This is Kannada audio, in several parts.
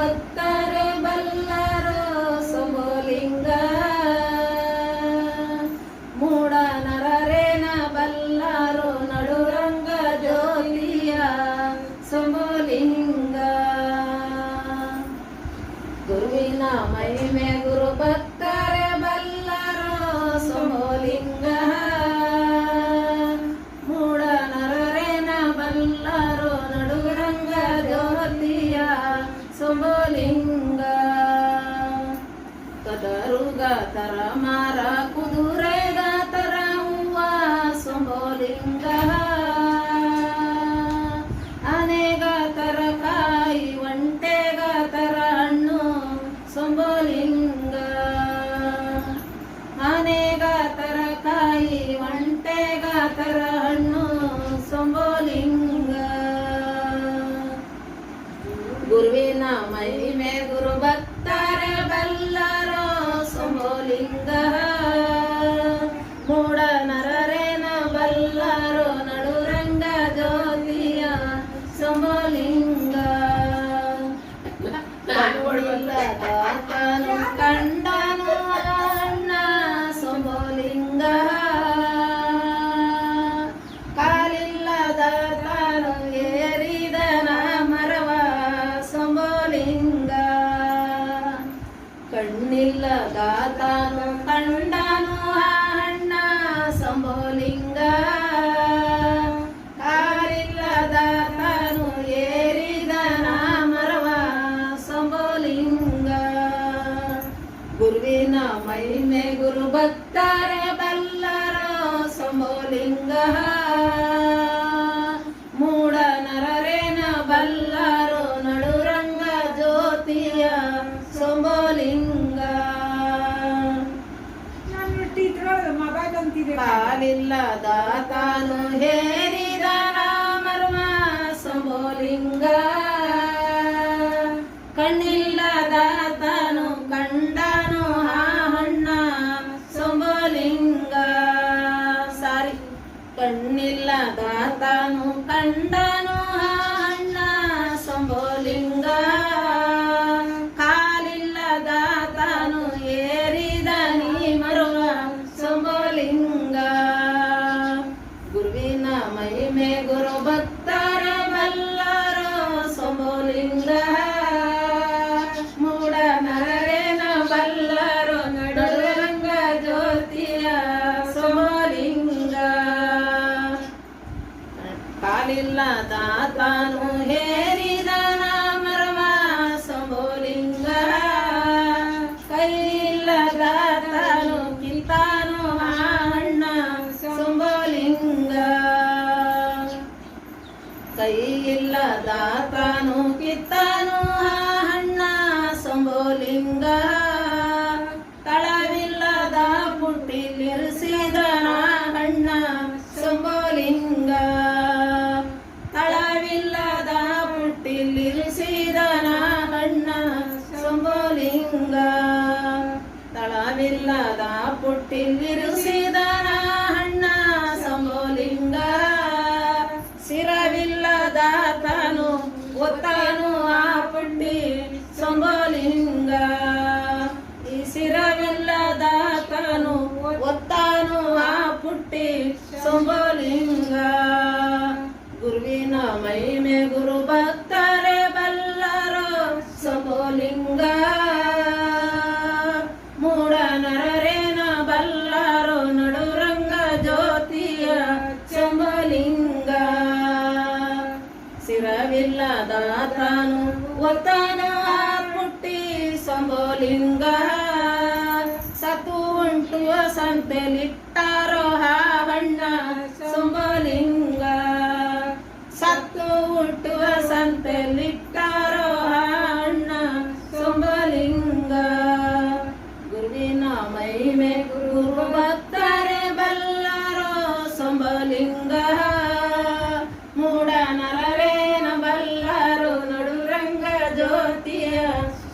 ಭಕ್ತರೆ ಬಲ್ಲರೋ ಶಂಭುಲಿಂಗ. ಮೂಢ ನರರೇನ ಬಲ್ಲರೋ ನಡುರಂಗ ಜ್ಯೋತಿಯ ಶಂಭುಲಿಂಗ. ಗುರುವಿನ ಮಹಿಮೆ ಗುರು ಭಕ್ತರೆ ಬಲ್ಲರೋ ಶಂಭುಲಿಂಗ. ಮೂಢ ನರರೇನ ಬಲ್ಲರೋ ನಡುರಂಗ ಜ್ಯೋತಿಯ ಶಂಭುಲಿಂಗ. ಕದರುಗ ತರ ಮಾರ ಕುದುರೆಗ ತರ ಹೂವ ಶಂಭುಲಿಂಗ. ಆನೆಗ ತರ ಕಾಯಿ ಒಂಟೆಗ ತರ ಹಣ್ಣು ಶಂಭುಲಿಂಗ. ಆನೆಗ ತರ ಕಾಯಿ ಒಂಟೆಗ ತರ ಹಣ್ಣು ಶಂಭುಲಿಂಗ. ಗುರುವಿನ ಮಹಿಮೆ ಗುರು ಭಕ್ತರೆ ಬಲ್ಲರೋ ಶಂಭುಲಿಂಗ. ಮೂಢ ನರರೇನ ಬಲ್ಲರೋ ನಡುರಂಗ ಜ್ಯೋತಿಯ ಶಂಭುಲಿಂಗ. ಕಣ್ಣಿಲ್ಲದಾತನು ಕಂಡನು ಅಣ್ಣ ಶಂಭುಲಿಂಗ. ಕಾಲಿಲ್ಲದಾತನು ಏರಿದನ ಮರವ ಶಂಭುಲಿಂಗ. ಕಣ್ಣಿಲ್ಲದಾತನು ಕಂಡನು ಅಣ್ಣ ಶಂಭುಲಿಂಗ. ಕಾಲಿಲ್ಲದಾತನು ಏರಿದನ ಮರವ ಶಂಭುಲಿಂಗ. ಗುರುವಿನ ಮಹಿಮೆ ಗುರು ಭಕ್ತರೆ ಬಲ್ಲರೋ ಶಂಭುಲಿಂಗ. ಮೂಢ ನರರೇನ ಬಲ್ಲರೋ ನಡುರಂಗ ಜ್ಯೋತಿಯ ಶಂಭುಲಿಂಗ. ಕಾಲಿಲ್ಲದಾತನು ಹೇರಿದನ ಮರ್ಮ ಶಂಭುಲಿಂಗ. ಕಣ್ಣಿಲ್ಲದಾತನು ಕಂಡನು ಆ ಹಣ್ಣ ಶಂಭುಲಿಂಗ. ಸಾರಿ, ಕಣ್ಣಿಲ್ಲದಾತನು ಕಂಡನು ಆ ಹಣ್ಣ ಶಂಭುಲಿಂಗ. ಕಾಲಿಲ್ಲದಾತನು ಏರಿದನಿ ಮರುವ ಶಂಭುಲಿಂಗ. ಗುರುವಿನ ಮಹಿಮೆ ಗುರು ಭಕ್ತರ ಬಲ್ಲರೋ ಶಂಭುಲಿಂಗ. ಮೂಢ ನರರೇನ ಬಲ್ಲರೋ ನಡುರಂಗ ಜ್ಯೋತಿಯ ಶಂಭುಲಿಂಗ. ಕಾಲಿಲ್ಲದಾತನು ಹೇರಿದನ ಮರವ ಶಂಭುಲಿಂಗ. ಕೈಯಿಲ್ಲದಾತನು ಕಿತ್ತಾನು ಆ ಹಣ್ಣ ಶಂಭುಲಿಂಗ. ಕೈಯಿಲ್ಲದಾತನು ಕಿತ್ತಾನು ಆ ಹಣ್ಣ ಶಂಭುಲಿಂಗ. ತಳವಿಲ್ಲದ ಪುಟ್ಟಿಲಿರಿಸಿದನ ಹಣ್ಣ ಶಂಭುಲಿಂಗ. ತಳವಿಲ್ಲದ ಪುಟ್ಟಿಲಿರಿಸಿದನ ಹಣ್ಣ ಶಂಭುಲಿಂಗ. ತಳವಿಲ್ಲದ ಪುಟ್ಟಿಲಿರಿಸಿದನ ಹಣ್ಣ ಶಂಭುಲಿಂಗ. ಸಿರವಿಲ್ಲದಾತನು ಒತ್ತಾನು ಆ ಪುಟ್ಟಿ ಶಂಭುಲಿಂಗ. ಈ ಸಿರವಿಲ್ಲದಾತನು ಒತ್ತಾನು ಆ ಪುಟ್ಟಿ ಶಂಭುಲಿಂಗ. ಗುರುವಿನ ಮಹಿಮೆ ಗುರು ಭಕ್ತರೆ ಬಲ್ಲರೋ ಶಂಭುಲಿಂಗ. ಮೂಢ ನರರೇನ ಬಲ್ಲರೋ ನಡುರಂಗ ಜ್ಯೋತಿಯ ಶಂಭುಲಿಂಗ. ಸಿರವಿಲ್ಲದಾತನು ಒತ್ತಾನು ಆ ಪುಟ್ಟಿ ಶಂಭುಲಿಂಗ. ಸತ್ತು ಉಂಟು ಸಂತೆಲಿಟ್ಟಾರೋ ಆ ಹಣ್ಣ ಶಂಭುಲಿಂಗ. ಸತ್ತು ಹುಟ್ಟುವ ಸಂತೆಲಿಟ್ಟಾರೋ ಆ ಹಣ್ಣ ಶಂಭುಲಿಂಗ. ಗುರುವಿನ ಮಹಿಮೆ ಗುರು ಭಕ್ತರೆ ಬಲ್ಲರೋ ಶಂಭುಲಿಂಗ. ಮೂಢ ನರರೇನ ಬಲ್ಲರೋ ನಡುರಂಗ ಜ್ಯೋತಿಯ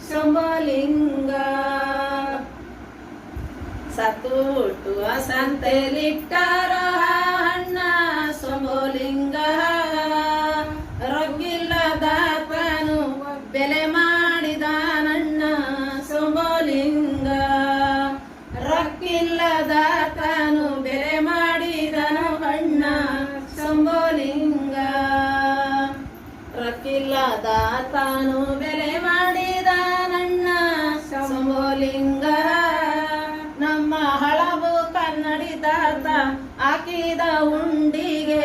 ಶಂಭುಲಿಂಗ. ಸತ್ತು ಹುಟ್ಟುವ ಸಂತೆಲಿಟ್ಟಾರೋ ಆ ಹಣ್ಣ ಶಂಭುಲಿಂಗ. ರೊಗ್ಗಿಲ್ಲದಾತನು ಬೆಲೆ ಮಾಡಿದ ರಕ್ಕಿಲ್ಲದ ತಾನು ಬೆಲೆ ಮಾಡಿದ ನನ್ನ ಶಂಭೋಲಿಂಗ ನಮ್ಮ ಹಳಬು ಕನ್ನಡಿ ತಾತ ಹಾಕಿದ ಉಂಡಿಗೆ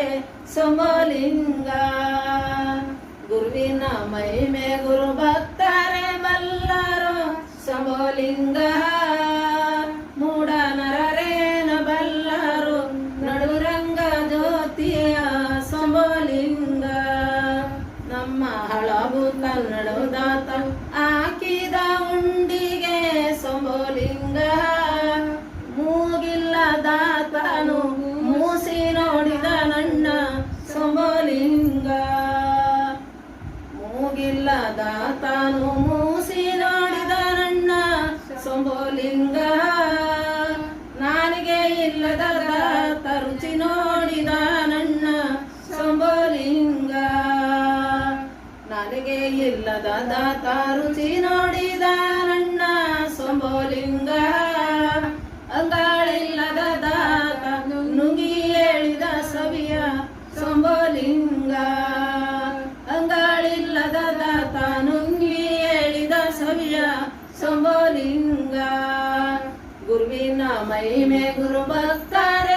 ಶಂಭೋಲಿಂಗ ಗುರುವಿನ ಮಹಿಮೆ ಗುರು ಭಕ್ತರೇ ಬಲ್ಲರು ಶಂಭೋಲಿಂಗ ಮೂಢ ನರರೇನ ಬಲ್ಲರು ನಡುರಂಗ ಜ್ಯೋತಿಯ ಶಂಭೋಲಿಂಗ ನಮ್ಮ ಹಳಬು ಕನ್ನಡದಾತ ಹಾಕಿದ ಉಂಡಿಗೆ ಶಂಭೋಲಿಂಗ ಮೂಗಿಲ್ಲದಾತನು ಮೂಸಿ ನೋಡಿದ ನನ್ನ ಶಂಭೋಲಿಂಗ ಮೂಗಿಲ್ಲದಾತನು ಮೂಸಿ ನೋಡಿದ ನನ್ನ ಶಂಭೋಲಿಂಗ ನಾಲಿಗೆ ಇಲ್ಲದ ದಾತ ರುಚಿ ನೋಡಿದ ನನ್ನ ಶಂಭೋಲಿಂಗ ನಾಲಿಗೆ ಇಲ್ಲದ ದಾತ ರುಚಿ ನೋಡಿದ ನನ್ನ ಶಂಭೋಲಿಂಗ ಅಂಗಾಳಿಲ್ಲದ ದಾತ ನುಂಗಿ ಹೇಳಿದ ಸವಿಯ ಶಂಭೋಲಿಂಗ ಅಂಗಾಳಿಲ್ಲದ ದಾತ ನುಂಗಿ ಹೇಳಿದ ಸವಿಯ ಶಂಭೋಲಿಂಗ ಗುರುವಿನ ಮಹಿಮೆ ಗುರು ಭಕ್ತರೇ